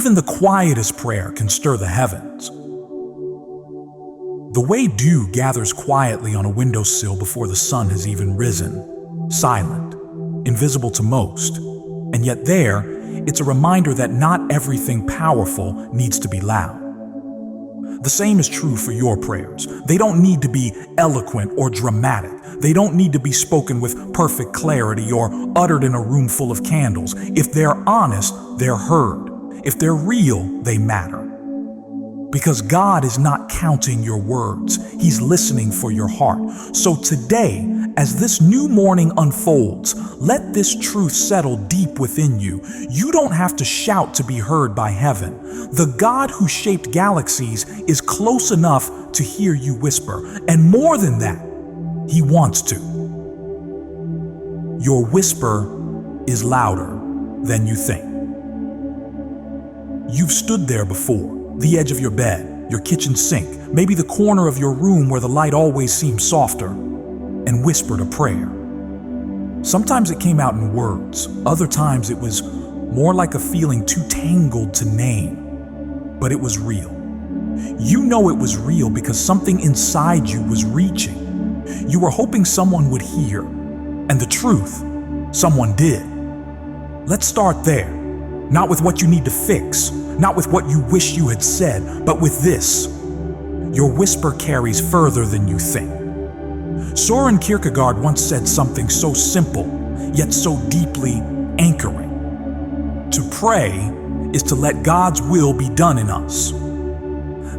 Even the quietest prayer can stir the heavens. The way dew gathers quietly on a windowsill before the sun has even risen, silent, invisible to most, and yet there, it's a reminder that not everything powerful needs to be loud. The same is true for your prayers. They don't need to be eloquent or dramatic. They don't need to be spoken with perfect clarity or uttered in a room full of candles. If they're honest, they're heard. If they're real, they matter. Because God is not counting your words. He's listening for your heart. So today, as this new morning unfolds, let this truth settle deep within you. You don't have to shout to be heard by heaven. The God who shaped galaxies is close enough to hear you whisper. And more than that, He wants to. Your whisper is louder than you think. You've stood there before. The edge of your bed, your kitchen sink, maybe the corner of your room where the light always seems softer, and whispered a prayer. Sometimes it came out in words, other times it was more like a feeling too tangled to name, but it was real. You know it was real because something inside you was reaching. You were hoping someone would hear, and the truth, someone did. Let's start there, not with what you need to fix, not with what you wish you had said, but with this. Your whisper carries further than you think. Søren Kierkegaard once said something so simple, yet so deeply anchoring. To pray is to let God's will be done in us.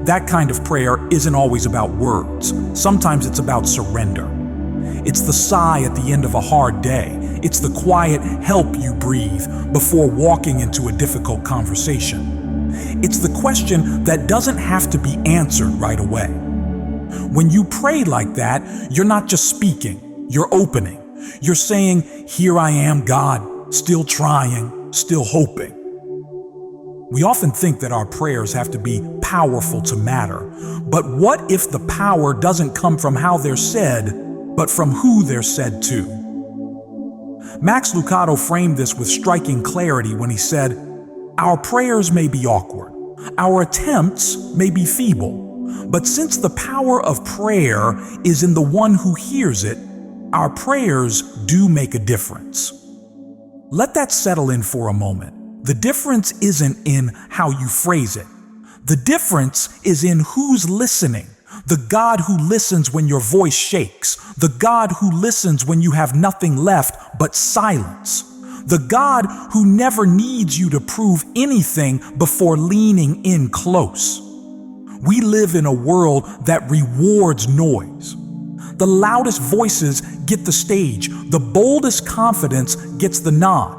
That kind of prayer isn't always about words. Sometimes it's about surrender. It's the sigh at the end of a hard day. It's the quiet help you breathe before walking into a difficult conversation. It's the question that doesn't have to be answered right away. When you pray like that, you're not just speaking, you're opening. You're saying, "Here I am, God, still trying, still hoping." We often think that our prayers have to be powerful to matter. But what if the power doesn't come from how they're said, but from who they're said to? Max Lucado framed this with striking clarity when he said, "Our prayers may be awkward, our attempts may be feeble, but since the power of prayer is in the one who hears it, our prayers do make a difference." Let that settle in for a moment. The difference isn't in how you phrase it. The difference is in who's listening. The God who listens when your voice shakes. The God who listens when you have nothing left but silence. The God who never needs you to prove anything before leaning in close. We live in a world that rewards noise. The loudest voices get the stage. The boldest confidence gets the nod.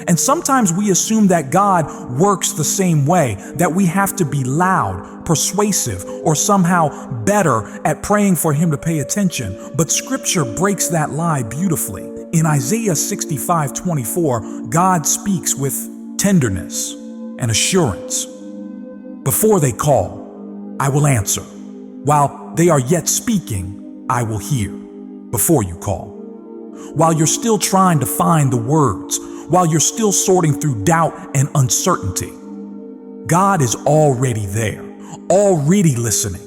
And sometimes we assume that God works the same way, that we have to be loud, persuasive, or somehow better at praying for Him to pay attention. But Scripture breaks that lie beautifully. In Isaiah 65:24, God speaks with tenderness and assurance. "Before they call, I will answer. While they are yet speaking, I will hear." Before you call. While you're still trying to find the words, while you're still sorting through doubt and uncertainty, God is already there, already listening,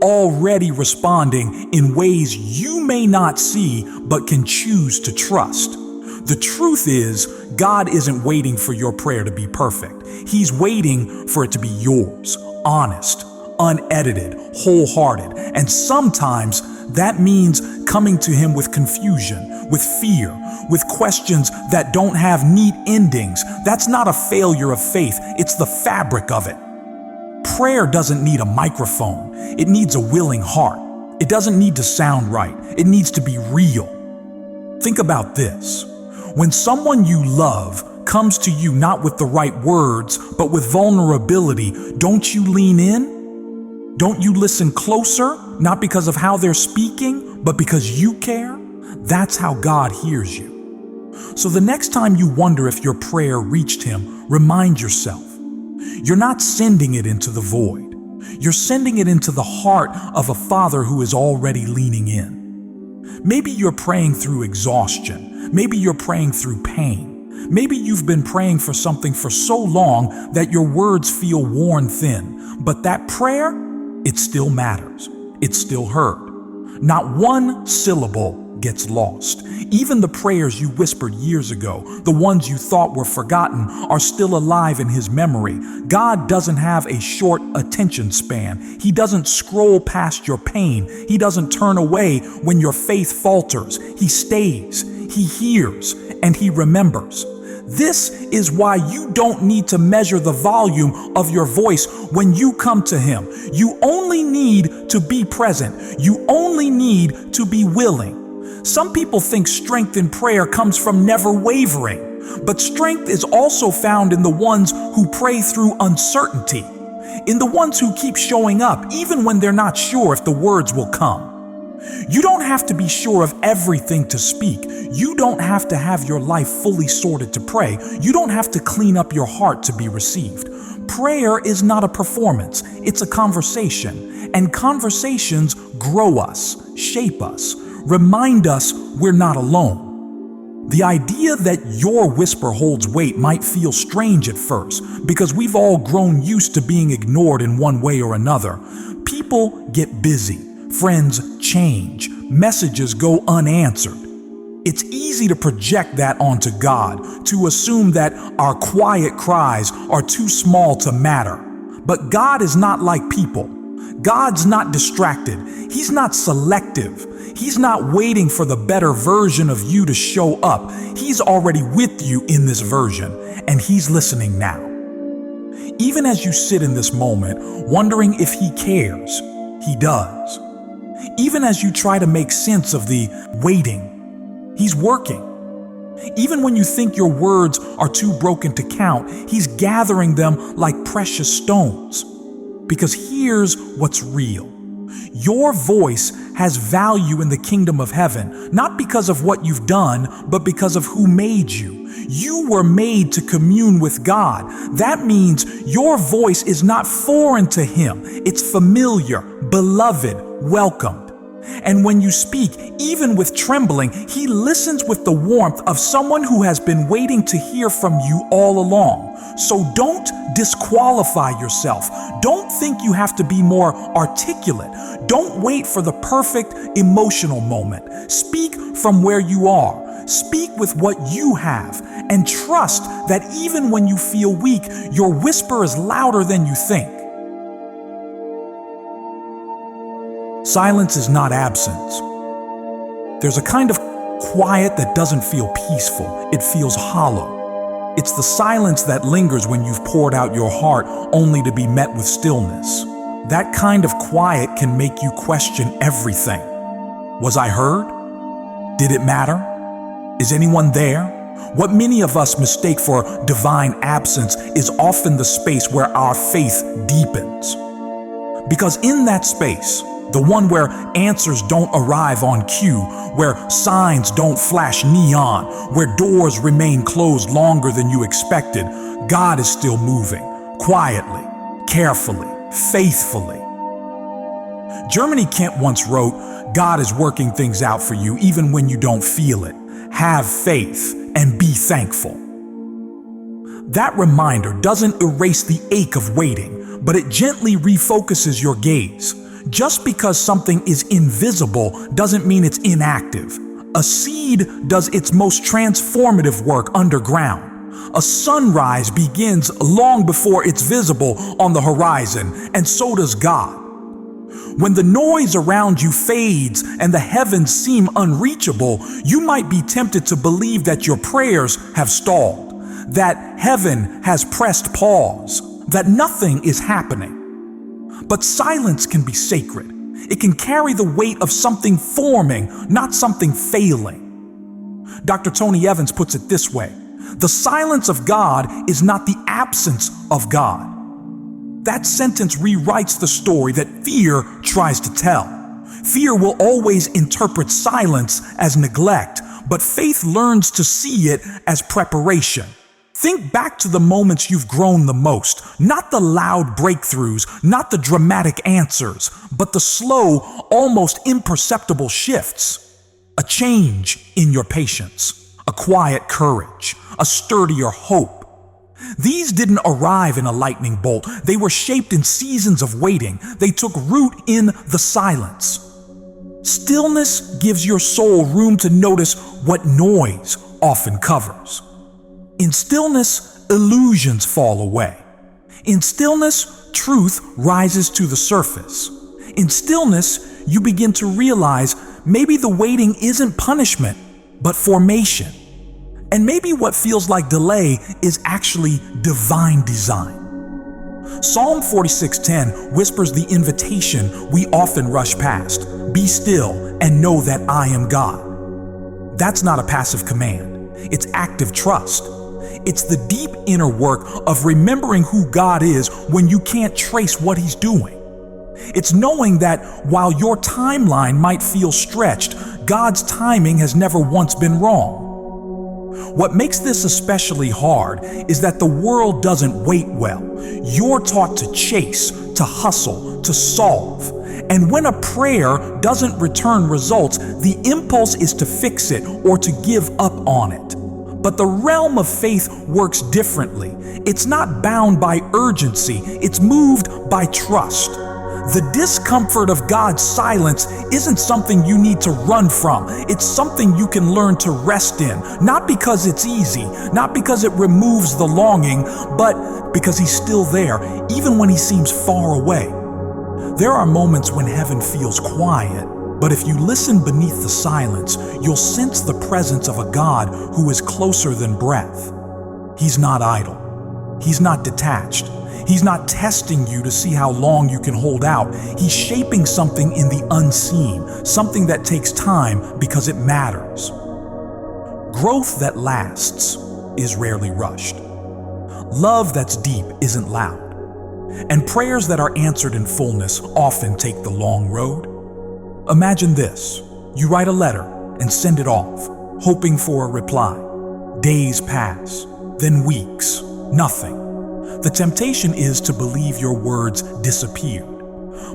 already responding in ways you may not see but can choose to trust. The truth is, God isn't waiting for your prayer to be perfect. He's waiting for it to be yours, honest, unedited, wholehearted. And sometimes that means coming to Him with confusion, with fear, with questions that don't have neat endings. That's not a failure of faith, it's the fabric of it. Prayer doesn't need a microphone, it needs a willing heart. It doesn't need to sound right, it needs to be real. Think about this. When someone you love comes to you not with the right words, but with vulnerability, don't you lean in? Don't you listen closer, not because of how they're speaking, but because you care? That's how God hears you. So the next time you wonder if your prayer reached Him, remind yourself, you're not sending it into the void. You're sending it into the heart of a Father who is already leaning in. Maybe you're praying through exhaustion. Maybe you're praying through pain. Maybe you've been praying for something for so long that your words feel worn thin, but that prayer, it still matters. It's still heard. Not one syllable gets lost. Even the prayers you whispered years ago, the ones you thought were forgotten, are still alive in His memory. God doesn't have a short attention span. He doesn't scroll past your pain. He doesn't turn away when your faith falters. He stays, He hears, and He remembers. This is why you don't need to measure the volume of your voice when you come to Him. You only need to be present. You only need to be willing. Some people think strength in prayer comes from never wavering, but strength is also found in the ones who pray through uncertainty, in the ones who keep showing up even when they're not sure if the words will come. You don't have to be sure of everything to speak. You don't have to have your life fully sorted to pray. You don't have to clean up your heart to be received. Prayer is not a performance, it's a conversation. And conversations grow us, shape us, remind us we're not alone. The idea that your whisper holds weight might feel strange at first because we've all grown used to being ignored in one way or another. People get busy. Friends change. Messages go unanswered. It's easy to project that onto God, to assume that our quiet cries are too small to matter. But God is not like people. God's not distracted. He's not selective. He's not waiting for the better version of you to show up. He's already with you in this version, and He's listening now. Even as you sit in this moment, wondering if He cares, He does. Even as you try to make sense of the waiting, He's working. Even when you think your words are too broken to count, He's gathering them like precious stones. Because here's what's real. Your voice has value in the kingdom of heaven, not because of what you've done, but because of who made you. You were made to commune with God. That means your voice is not foreign to Him. It's familiar, beloved, welcomed. And when you speak, even with trembling, He listens with the warmth of someone who has been waiting to hear from you all along. So don't disqualify yourself. Don't think you have to be more articulate. Don't wait for the perfect emotional moment. Speak from where you are. Speak with what you have. And trust that even when you feel weak, your whisper is louder than you think. Silence is not absence. There's a kind of quiet that doesn't feel peaceful. It feels hollow. It's the silence that lingers when you've poured out your heart only to be met with stillness. That kind of quiet can make you question everything. Was I heard? Did it matter? Is anyone there? What many of us mistake for divine absence is often the space where our faith deepens. Because in that space, the one where answers don't arrive on cue, where signs don't flash neon, where doors remain closed longer than you expected, God is still moving, quietly, carefully, faithfully. Germany Kent once wrote, "God is working things out for you even when you don't feel it. Have faith and be thankful." That reminder doesn't erase the ache of waiting, but it gently refocuses your gaze. Just because something is invisible doesn't mean it's inactive. A seed does its most transformative work underground. A sunrise begins long before it's visible on the horizon, and so does God. When the noise around you fades and the heavens seem unreachable, you might be tempted to believe that your prayers have stalled, that heaven has pressed pause, that nothing is happening. But silence can be sacred. It can carry the weight of something forming, not something failing. Dr. Tony Evans puts it this way: the silence of God is not the absence of God. That sentence rewrites the story that fear tries to tell. Fear will always interpret silence as neglect, but faith learns to see it as preparation. Think back to the moments you've grown the most, not the loud breakthroughs, not the dramatic answers, but the slow, almost imperceptible shifts. A change in your patience, a quiet courage, a sturdier hope. These didn't arrive in a lightning bolt. They were shaped in seasons of waiting. They took root in the silence. Stillness gives your soul room to notice what noise often covers. In stillness, illusions fall away. In stillness, truth rises to the surface. In stillness, you begin to realize maybe the waiting isn't punishment, but formation. And maybe what feels like delay is actually divine design. Psalm 46:10 whispers the invitation we often rush past. Be still and know that I am God. That's not a passive command. It's active trust. It's the deep inner work of remembering who God is when you can't trace what He's doing. It's knowing that while your timeline might feel stretched, God's timing has never once been wrong. What makes this especially hard is that the world doesn't wait well. You're taught to chase, to hustle, to solve. And when a prayer doesn't return results, the impulse is to fix it or to give up on it. But the realm of faith works differently. It's not bound by urgency, it's moved by trust. The discomfort of God's silence isn't something you need to run from. It's something you can learn to rest in, not because it's easy, not because it removes the longing, but because He's still there, even when He seems far away. There are moments when heaven feels quiet, but if you listen beneath the silence, you'll sense the presence of a God who is closer than breath. He's not idle. He's not detached. He's not testing you to see how long you can hold out. He's shaping something in the unseen, something that takes time because it matters. Growth that lasts is rarely rushed. Love that's deep isn't loud. And prayers that are answered in fullness often take the long road. Imagine this. You write a letter and send it off, hoping for a reply. Days pass, then weeks, nothing. The temptation is to believe your words disappeared.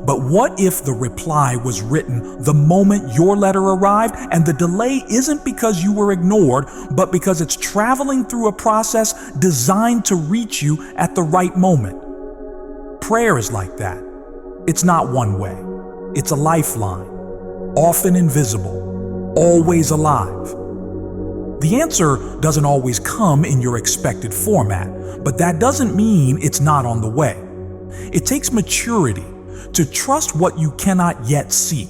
But what if the reply was written the moment your letter arrived, and the delay isn't because you were ignored, but because it's traveling through a process designed to reach you at the right moment? Prayer is like that. It's not one way. It's a lifeline, often invisible, always alive. The answer doesn't always come in your expected format, but that doesn't mean it's not on the way. It takes maturity to trust what you cannot yet see.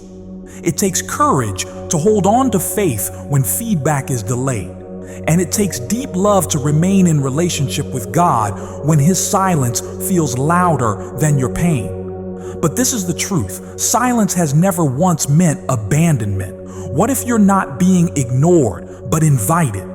It takes courage to hold on to faith when feedback is delayed. And it takes deep love to remain in relationship with God when His silence feels louder than your pain. But this is the truth. Silence has never once meant abandonment. What if you're not being ignored, but invited?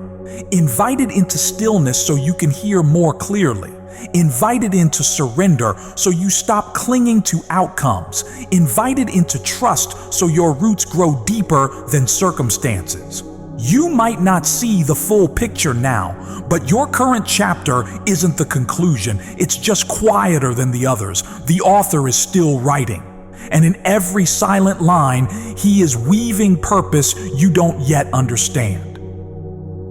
Invited into stillness so you can hear more clearly. Invited into surrender so you stop clinging to outcomes. Invited into trust so your roots grow deeper than circumstances. You might not see the full picture now, but your current chapter isn't the conclusion. It's just quieter than the others. The author is still writing. And in every silent line, he is weaving purpose you don't yet understand.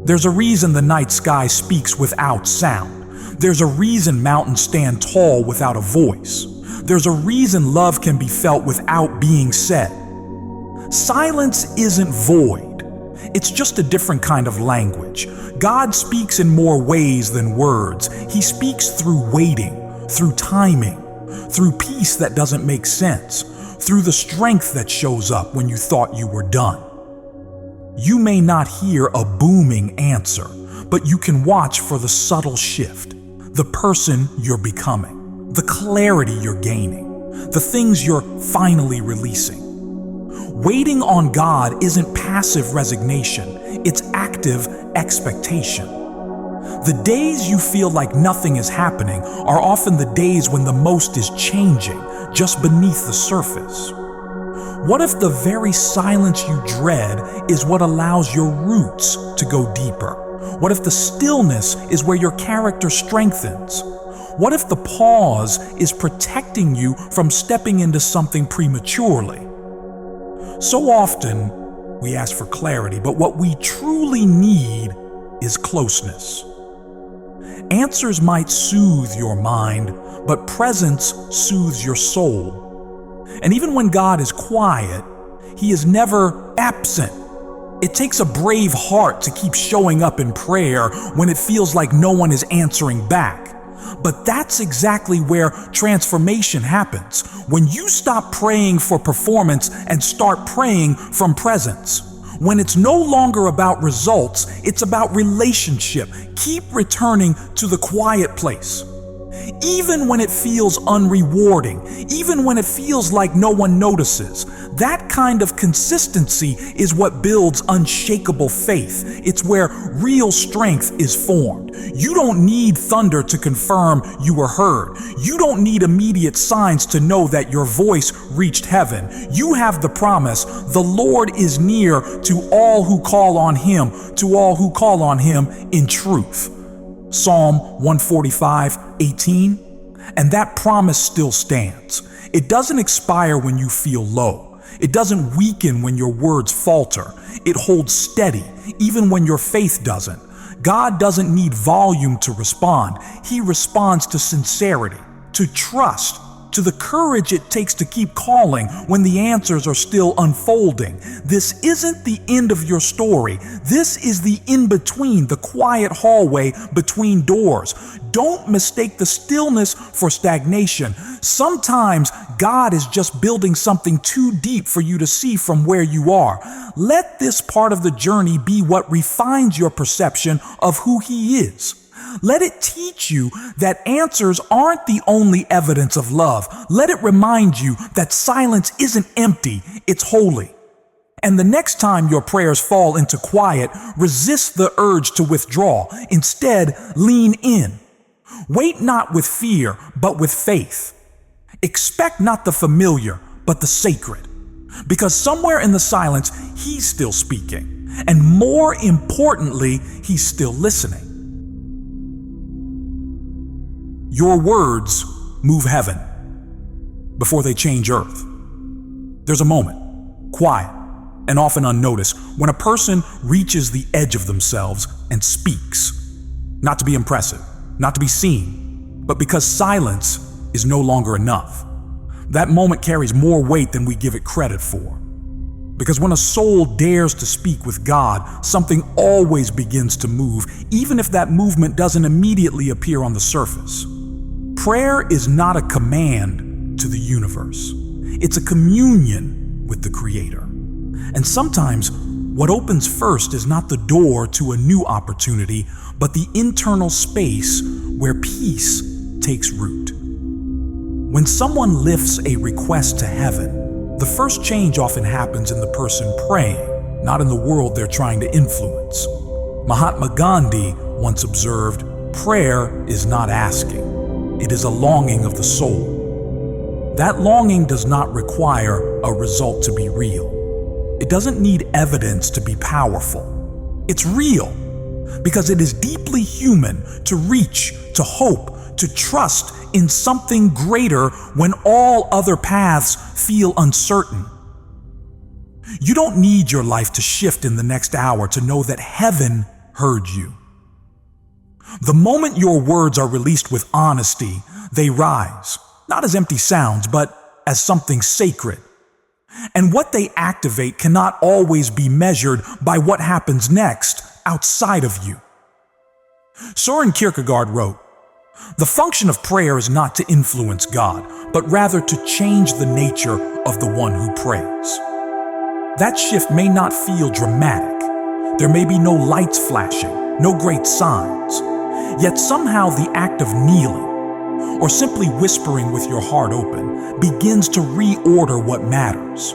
There's a reason the night sky speaks without sound. There's a reason mountains stand tall without a voice. There's a reason love can be felt without being said. Silence isn't void. It's just a different kind of language. God speaks in more ways than words. He speaks through waiting, through timing, through peace that doesn't make sense, through the strength that shows up when you thought you were done. You may not hear a booming answer, but you can watch for the subtle shift, the person you're becoming, the clarity you're gaining, the things you're finally releasing. Waiting on God isn't passive resignation, it's active expectation. The days you feel like nothing is happening are often the days when the most is changing, just beneath the surface. What if the very silence you dread is what allows your roots to go deeper? What if the stillness is where your character strengthens? What if the pause is protecting you from stepping into something prematurely? So often, we ask for clarity, but what we truly need is closeness. Answers might soothe your mind, but presence soothes your soul. And even when God is quiet, He is never absent. It takes a brave heart to keep showing up in prayer when it feels like no one is answering back. But that's exactly where transformation happens, when you stop praying for performance and start praying from presence. When it's no longer about results, it's about relationship. Keep returning to the quiet place. Even when it feels unrewarding, even when it feels like no one notices, that kind of consistency is what builds unshakable faith. It's where real strength is formed. You don't need thunder to confirm you were heard. You don't need immediate signs to know that your voice reached heaven. You have the promise, the Lord is near to all who call on Him, to all who call on Him in truth. Psalm 145:18, and that promise still stands. It doesn't expire when you feel low. It doesn't weaken when your words falter. It holds steady, even when your faith doesn't. God doesn't need volume to respond. He responds to sincerity, to trust, to the courage it takes to keep calling when the answers are still unfolding. This isn't the end of your story. This is the in-between, the quiet hallway between doors. Don't mistake the stillness for stagnation. Sometimes God is just building something too deep for you to see from where you are. Let this part of the journey be what refines your perception of who He is. Let it teach you that answers aren't the only evidence of love. Let it remind you that silence isn't empty, it's holy. And the next time your prayers fall into quiet, resist the urge to withdraw. Instead, lean in. Wait not with fear, but with faith. Expect not the familiar, but the sacred. Because somewhere in the silence, He's still speaking. And more importantly, He's still listening. Your words move heaven before they change earth. There's a moment, quiet and often unnoticed, when a person reaches the edge of themselves and speaks, not to be impressive, not to be seen, but because silence is no longer enough. That moment carries more weight than we give it credit for. Because when a soul dares to speak with God, something always begins to move, even if that movement doesn't immediately appear on the surface. Prayer is not a command to the universe. It's a communion with the Creator. And sometimes what opens first is not the door to a new opportunity, but the internal space where peace takes root. When someone lifts a request to heaven, the first change often happens in the person praying, not in the world they're trying to influence. Mahatma Gandhi once observed, "Prayer is not asking. It is a longing of the soul." That longing does not require a result to be real. It doesn't need evidence to be powerful. It's real because it is deeply human to reach, to hope, to trust in something greater when all other paths feel uncertain. You don't need your life to shift in the next hour to know that heaven heard you. The moment your words are released with honesty, they rise, not as empty sounds, but as something sacred. And what they activate cannot always be measured by what happens next outside of you. Soren Kierkegaard wrote, "The function of prayer is not to influence God, but rather to change the nature of the one who prays." That shift may not feel dramatic. There may be no lights flashing, no great signs. Yet somehow the act of kneeling, or simply whispering with your heart open, begins to reorder what matters.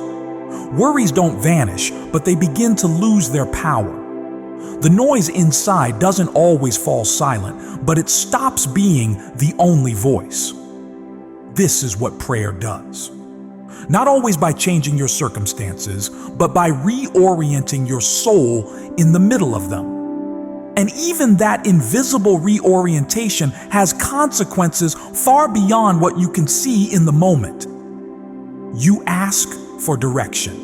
Worries don't vanish, but they begin to lose their power. The noise inside doesn't always fall silent, but it stops being the only voice. This is what prayer does. Not always by changing your circumstances, but by reorienting your soul in the middle of them. And even that invisible reorientation has consequences far beyond what you can see in the moment. You ask for direction,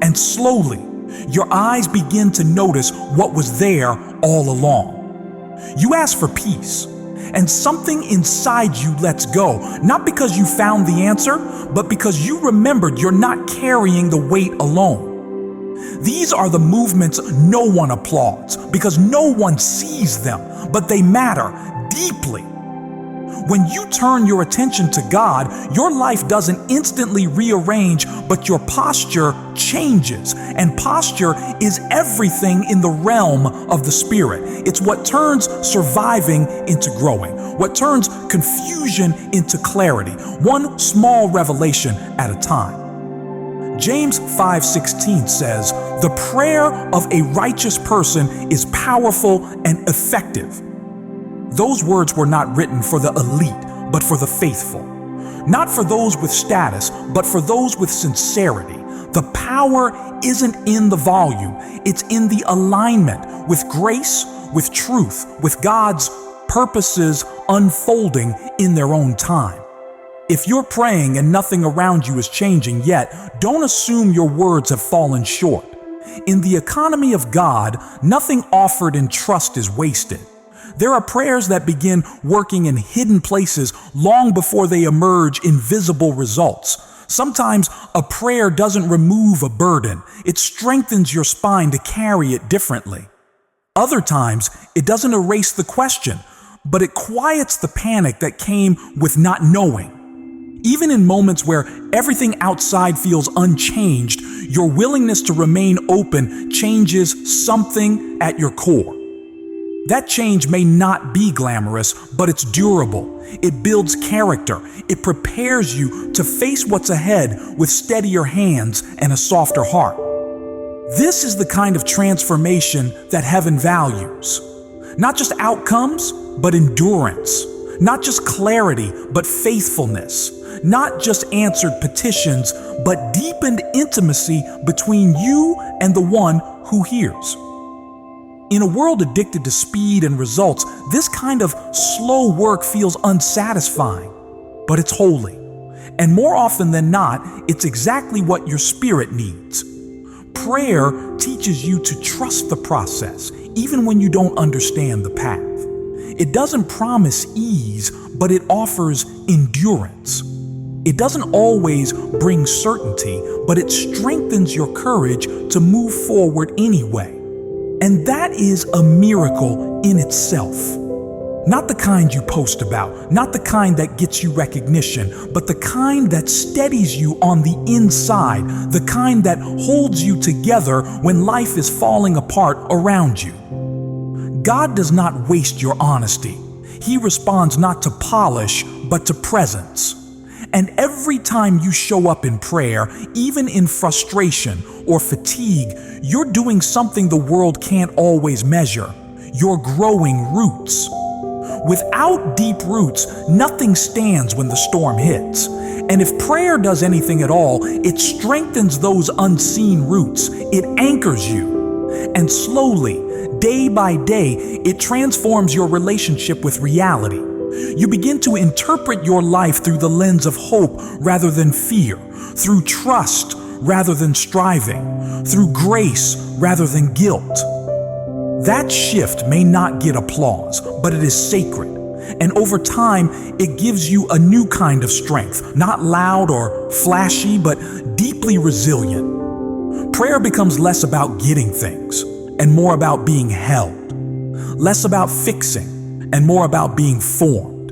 and slowly, your eyes begin to notice what was there all along. You ask for peace, and something inside you lets go, not because you found the answer, but because you remembered you're not carrying the weight alone. These are the movements no one applauds, because no one sees them, but they matter deeply. When you turn your attention to God, your life doesn't instantly rearrange, but your posture changes. And posture is everything in the realm of the Spirit. It's what turns surviving into growing, what turns confusion into clarity, one small revelation at a time. James 5:16 says, "The prayer of a righteous person is powerful and effective." Those words were not written for the elite, but for the faithful. Not for those with status, but for those with sincerity. The power isn't in the volume, it's in the alignment with grace, with truth, with God's purposes unfolding in their own time. If you're praying and nothing around you is changing yet, don't assume your words have fallen short. In the economy of God, nothing offered in trust is wasted. There are prayers that begin working in hidden places long before they emerge in visible results. Sometimes a prayer doesn't remove a burden, it strengthens your spine to carry it differently. Other times, it doesn't erase the question, but it quiets the panic that came with not knowing. Even in moments where everything outside feels unchanged, your willingness to remain open changes something at your core. That change may not be glamorous, but it's durable. It builds character. It prepares you to face what's ahead with steadier hands and a softer heart. This is the kind of transformation that heaven values. Not just outcomes, but endurance. Not just clarity, but faithfulness. Not just answered petitions, but deepened intimacy between you and the one who hears. In a world addicted to speed and results, this kind of slow work feels unsatisfying, but it's holy. And more often than not, it's exactly what your spirit needs. Prayer teaches you to trust the process, even when you don't understand the path. It doesn't promise ease, but it offers endurance. It doesn't always bring certainty, but it strengthens your courage to move forward anyway. And that is a miracle in itself. Not the kind you post about, not the kind that gets you recognition, but the kind that steadies you on the inside, the kind that holds you together when life is falling apart around you. God does not waste your honesty. He responds not to polish, but to presence. And every time you show up in prayer, even in frustration or fatigue, you're doing something the world can't always measure. You're growing roots. Without deep roots, nothing stands when the storm hits. And if prayer does anything at all, it strengthens those unseen roots. It anchors you. And slowly, day by day, it transforms your relationship with reality. You begin to interpret your life through the lens of hope rather than fear, through trust rather than striving, through grace rather than guilt. That shift may not get applause, but it is sacred. And over time, it gives you a new kind of strength, not loud or flashy, but deeply resilient. Prayer becomes less about getting things and more about being held, less about fixing and more about being formed.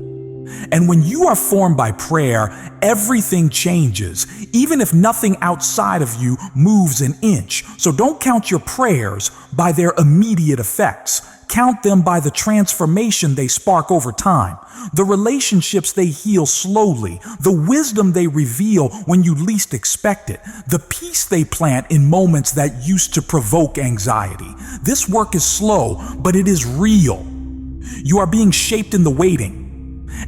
And when you are formed by prayer, everything changes, even if nothing outside of you moves an inch. So don't count your prayers by their immediate effects. Count them by the transformation they spark over time, the relationships they heal slowly, the wisdom they reveal when you least expect it, the peace they plant in moments that used to provoke anxiety. This work is slow, but it is real. You are being shaped in the waiting.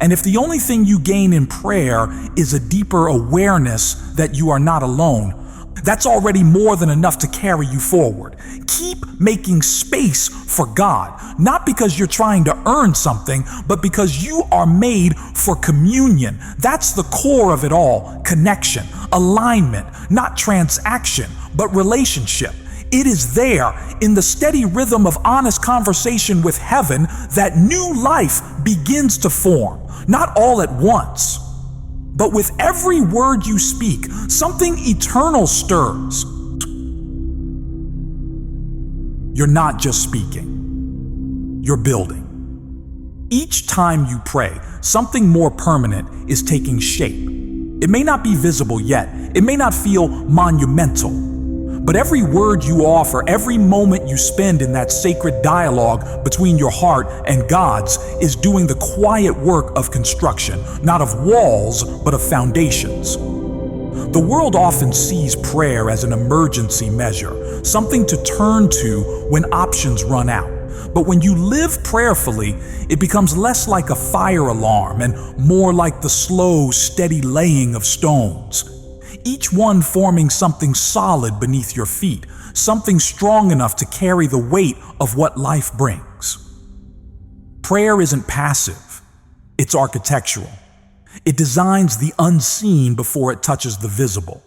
And if the only thing you gain in prayer is a deeper awareness that you are not alone, that's already more than enough to carry you forward. Keep making space for God, not because you're trying to earn something, but because you are made for communion. That's the core of it all: connection, alignment, not transaction, but relationship. It is there, in the steady rhythm of honest conversation with heaven, that new life begins to form, not all at once. But with every word you speak, something eternal stirs. You're not just speaking, you're building. Each time you pray, something more permanent is taking shape. It may not be visible yet, it may not feel monumental, but every word you offer, every moment you spend in that sacred dialogue between your heart and God's is doing the quiet work of construction, not of walls, but of foundations. The world often sees prayer as an emergency measure, something to turn to when options run out. But when you live prayerfully, it becomes less like a fire alarm and more like the slow, steady laying of stones, each one forming something solid beneath your feet, something strong enough to carry the weight of what life brings. Prayer isn't passive, it's architectural. It designs the unseen before it touches the visible.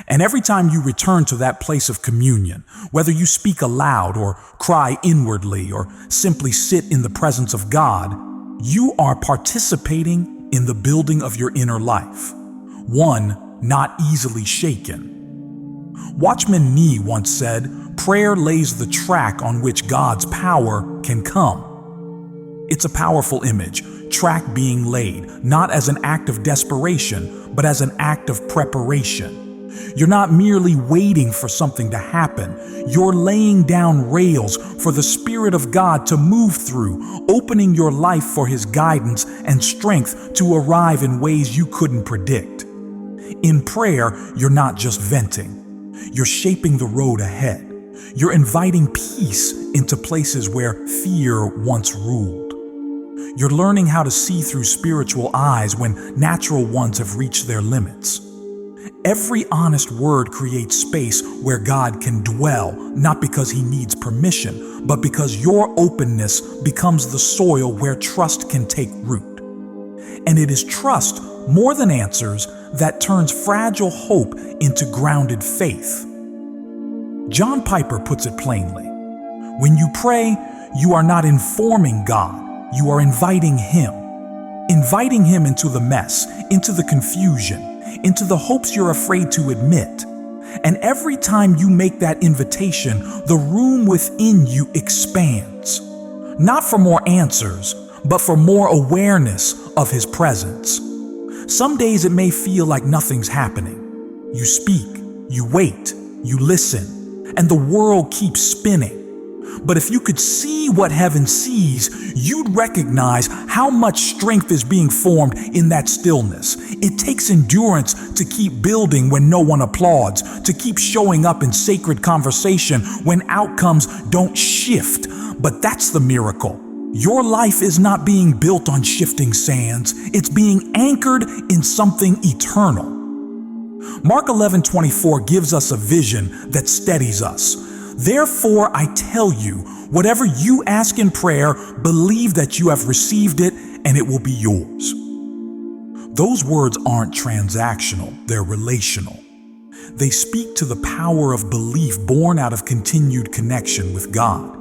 And every time you return to that place of communion, whether you speak aloud or cry inwardly or simply sit in the presence of God, you are participating in the building of your inner life, one not easily shaken. Watchman Nee once said, "Prayer lays the track on which God's power can come." It's a powerful image, track being laid, not as an act of desperation, but as an act of preparation. You're not merely waiting for something to happen. You're laying down rails for the Spirit of God to move through, opening your life for His guidance and strength to arrive in ways you couldn't predict. In prayer, you're not just venting. You're shaping the road ahead. You're inviting peace into places where fear once ruled. You're learning how to see through spiritual eyes when natural ones have reached their limits. Every honest word creates space where God can dwell, not because He needs permission, but because your openness becomes the soil where trust can take root. And it is trust, more than answers, that turns fragile hope into grounded faith. John Piper puts it plainly. When you pray, you are not informing God, you are inviting Him. Inviting Him into the mess, into the confusion, into the hopes you're afraid to admit. And every time you make that invitation, the room within you expands. Not for more answers, but for more awareness of His presence. Some days it may feel like nothing's happening. You speak, you wait, you listen, and the world keeps spinning. But if you could see what heaven sees, you'd recognize how much strength is being formed in that stillness. It takes endurance to keep building when no one applauds, to keep showing up in sacred conversation when outcomes don't shift. But that's the miracle. Your life is not being built on shifting sands. It's being anchored in something eternal. Mark 11:24 gives us a vision that steadies us. Therefore, I tell you, whatever you ask in prayer, believe that you have received it and it will be yours. Those words aren't transactional, they're relational. They speak to the power of belief born out of continued connection with God.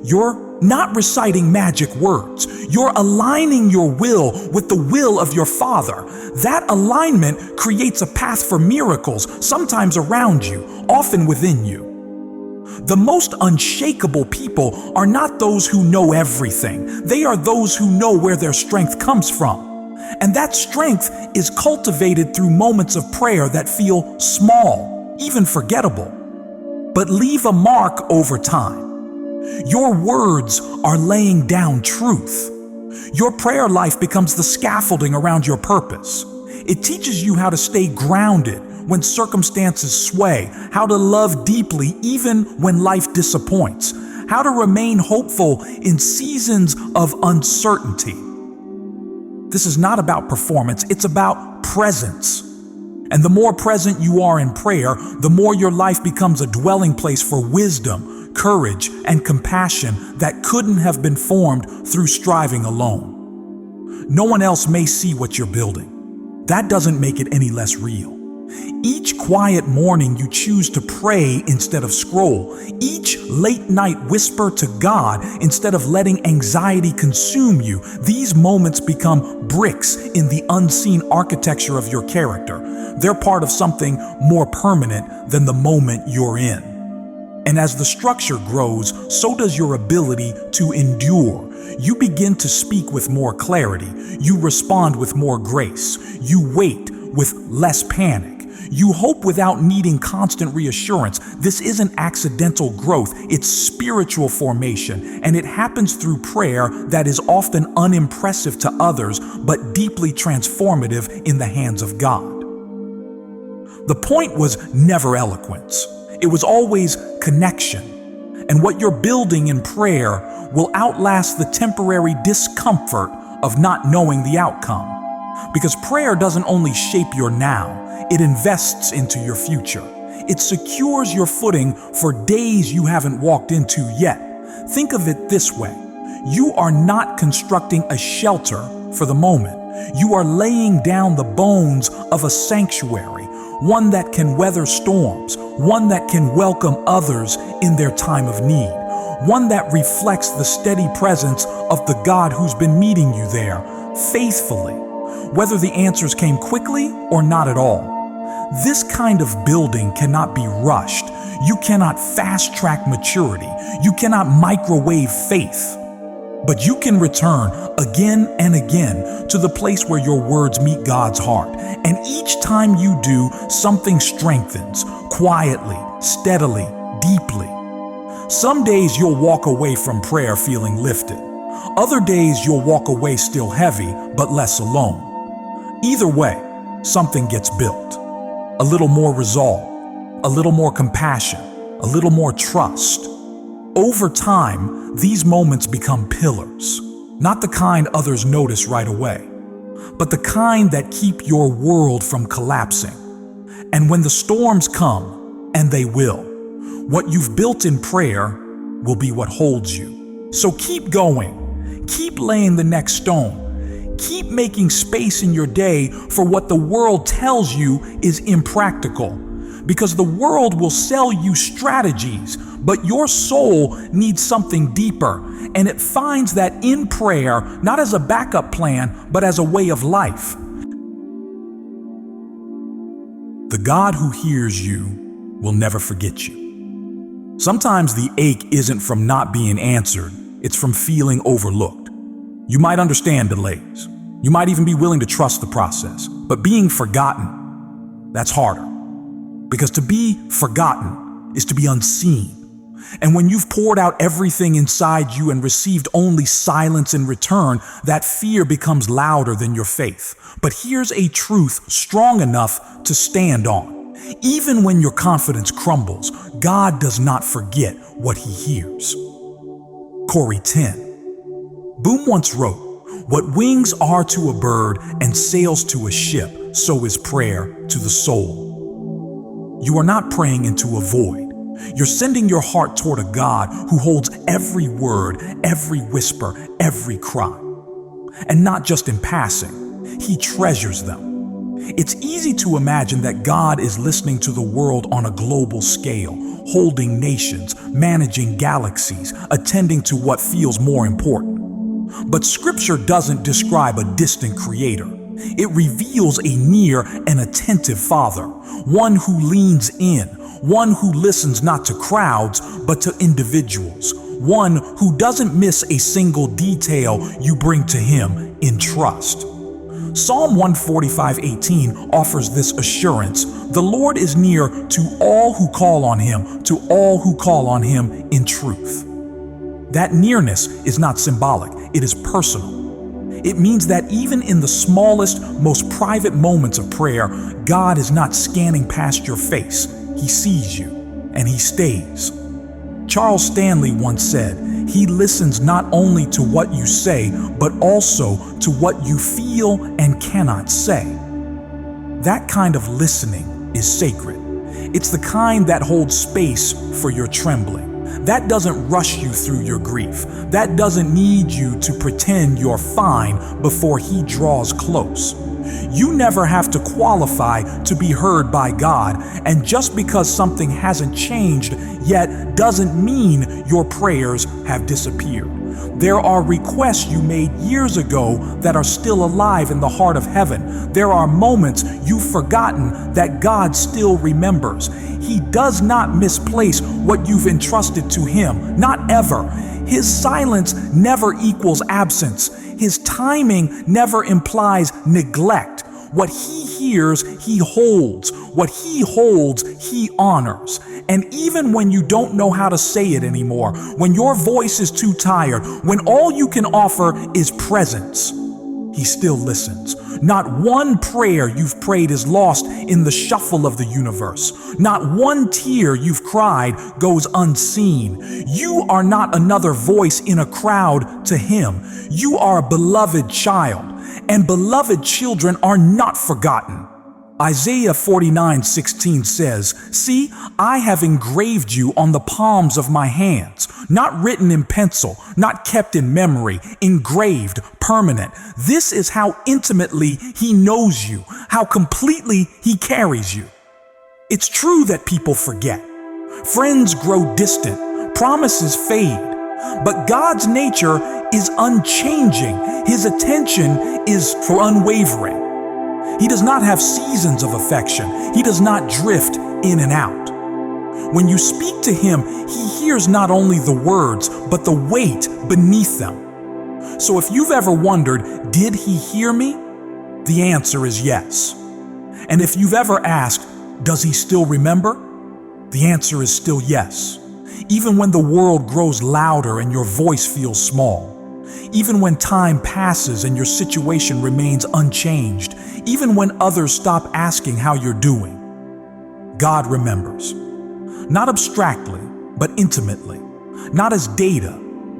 You're not reciting magic words. You're aligning your will with the will of your Father. That alignment creates a path for miracles, sometimes around you, often within you. The most unshakable people are not those who know everything. They are those who know where their strength comes from. And that strength is cultivated through moments of prayer that feel small, even forgettable, but leave a mark over time. Your words are laying down truth. Your prayer life becomes the scaffolding around your purpose. It teaches you how to stay grounded when circumstances sway, how to love deeply even when life disappoints, how to remain hopeful in seasons of uncertainty. This is not about performance, it's about presence. And the more present you are in prayer, the more your life becomes a dwelling place for wisdom, courage, and compassion that couldn't have been formed through striving alone. No one else may see what you're building. That doesn't make it any less real. Each quiet morning you choose to pray instead of scroll. Each late night whisper to God instead of letting anxiety consume you. These moments become bricks in the unseen architecture of your character. They're part of something more permanent than the moment you're in. And as the structure grows, so does your ability to endure. You begin to speak with more clarity. You respond with more grace. You wait with less panic. You hope without needing constant reassurance. This isn't accidental growth, it's spiritual formation, and it happens through prayer that is often unimpressive to others, but deeply transformative in the hands of God. The point was never eloquence. It was always connection. And what you're building in prayer will outlast the temporary discomfort of not knowing the outcome. Because prayer doesn't only shape your now, it invests into your future. It secures your footing for days you haven't walked into yet. Think of it this way. You are not constructing a shelter for the moment. You are laying down the bones of a sanctuary, one that can weather storms, one that can welcome others in their time of need, one that reflects the steady presence of the God who's been meeting you there faithfully, whether the answers came quickly or not at all. This kind of building cannot be rushed. You cannot fast-track maturity. You cannot microwave faith. But you can return again and again to the place where your words meet God's heart. And each time you do, something strengthens, quietly, steadily, deeply. Some days you'll walk away from prayer feeling lifted. Other days you'll walk away still heavy, but less alone. Either way, something gets built. A little more resolve, a little more compassion, a little more trust. Over time, these moments become pillars, not the kind others notice right away, but the kind that keep your world from collapsing. And when the storms come, and they will, what you've built in prayer will be what holds you. So keep going, keep laying the next stone. Keep making space in your day for what the world tells you is impractical, because the world will sell you strategies, but your soul needs something deeper, and it finds that in prayer, not as a backup plan, but as a way of life. The God who hears you will never forget you. Sometimes the ache isn't from not being answered, it's from feeling overlooked. You might understand delays. You might even be willing to trust the process. But being forgotten, that's harder. Because to be forgotten is to be unseen. And when you've poured out everything inside you and received only silence in return, that fear becomes louder than your faith. But here's a truth strong enough to stand on. Even when your confidence crumbles, God does not forget what he hears. Corey 10. Boom once wrote, "What wings are to a bird and sails to a ship, so is prayer to the soul." You are not praying into a void. You're sending your heart toward a God who holds every word, every whisper, every cry. And not just in passing, he treasures them. It's easy to imagine that God is listening to the world on a global scale, holding nations, managing galaxies, attending to what feels more important. But Scripture doesn't describe a distant creator. It reveals a near and attentive Father, one who leans in, one who listens not to crowds, but to individuals, one who doesn't miss a single detail you bring to him in trust. Psalm 145:18 offers this assurance: the Lord is near to all who call on him, to all who call on him in truth. That nearness is not symbolic, it is personal. It means that even in the smallest, most private moments of prayer, God is not scanning past your face. He sees you, and he stays. Charles Stanley once said, "He listens not only to what you say, but also to what you feel and cannot say." That kind of listening is sacred. It's the kind that holds space for your trembling. That doesn't rush you through your grief. That doesn't need you to pretend you're fine before he draws close. You never have to qualify to be heard by God, and just because something hasn't changed yet doesn't mean your prayers have disappeared. There are requests you made years ago that are still alive in the heart of heaven. There are moments you've forgotten that God still remembers. He does not misplace what you've entrusted to Him, not ever. His silence never equals absence. His timing never implies neglect. What He hears, He holds. What He holds, He honors. And even when you don't know how to say it anymore, when your voice is too tired, when all you can offer is presence, He still listens. Not one prayer you've prayed is lost in the shuffle of the universe. Not one tear you've cried goes unseen. You are not another voice in a crowd to Him. You are a beloved child, and beloved children are not forgotten. Isaiah 49:16 says, "See, I have engraved you on the palms of my hands," not written in pencil, not kept in memory, engraved, permanent. This is how intimately He knows you, how completely He carries you. It's true that people forget. Friends grow distant, promises fade, but God's nature is unchanging. His attention is unwavering. He does not have seasons of affection. He does not drift in and out. When you speak to Him, He hears not only the words, but the weight beneath them. So if you've ever wondered, did He hear me? The answer is yes. And if you've ever asked, does He still remember? The answer is still yes. Even when the world grows louder and your voice feels small. Even when time passes and your situation remains unchanged. Even when others stop asking how you're doing. God remembers. Not abstractly, but intimately. Not as data,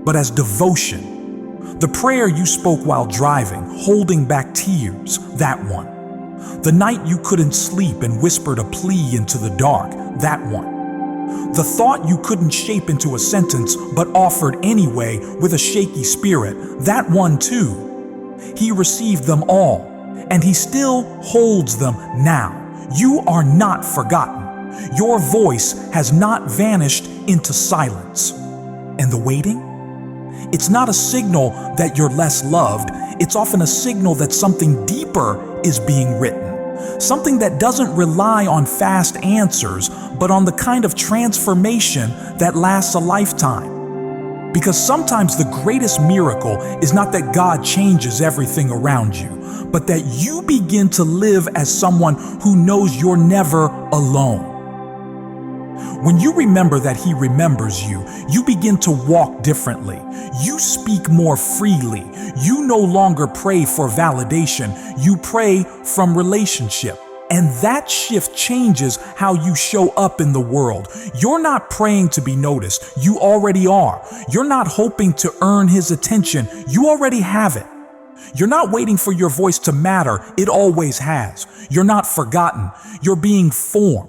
but as devotion. The prayer you spoke while driving, holding back tears, that one. The night you couldn't sleep and whispered a plea into the dark, that one. The thought you couldn't shape into a sentence but offered anyway with a shaky spirit, that one too. He received them all, and He still holds them now. You are not forgotten. Your voice has not vanished into silence. And the waiting? It's not a signal that you're less loved. It's often a signal that something deeper is being written. Something that doesn't rely on fast answers, but on the kind of transformation that lasts a lifetime. Because sometimes the greatest miracle is not that God changes everything around you, but that you begin to live as someone who knows you're never alone. When you remember that He remembers you, you begin to walk differently. You speak more freely. You no longer pray for validation. You pray from relationship. And that shift changes how you show up in the world. You're not praying to be noticed. You already are. You're not hoping to earn His attention. You already have it. You're not waiting for your voice to matter. It always has. You're not forgotten. You're being formed.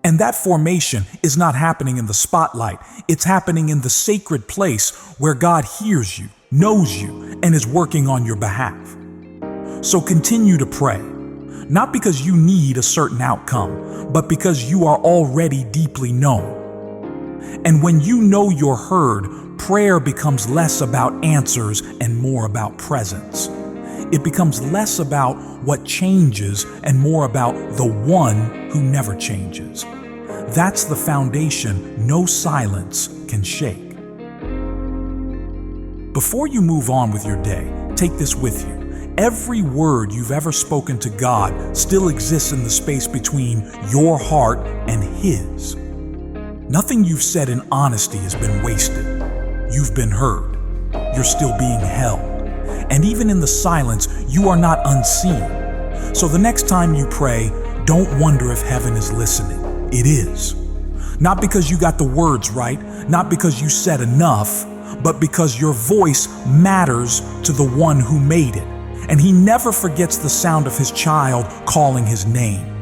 And that formation is not happening in the spotlight. It's happening in the sacred place where God hears you, knows you, and is working on your behalf. So continue to pray, not because you need a certain outcome, but because you are already deeply known. And when you know you're heard, prayer becomes less about answers and more about presence. It becomes less about what changes and more about the one who never changes. That's the foundation no silence can shake. Before you move on with your day, take this with you. Every word you've ever spoken to God still exists in the space between your heart and His. Nothing you've said in honesty has been wasted. You've been heard. You're still being held. And even in the silence, you are not unseen. So the next time you pray, don't wonder if heaven is listening. It is. Not because you got the words right, not because you said enough, but because your voice matters to the one who made it. And He never forgets the sound of His child calling His name.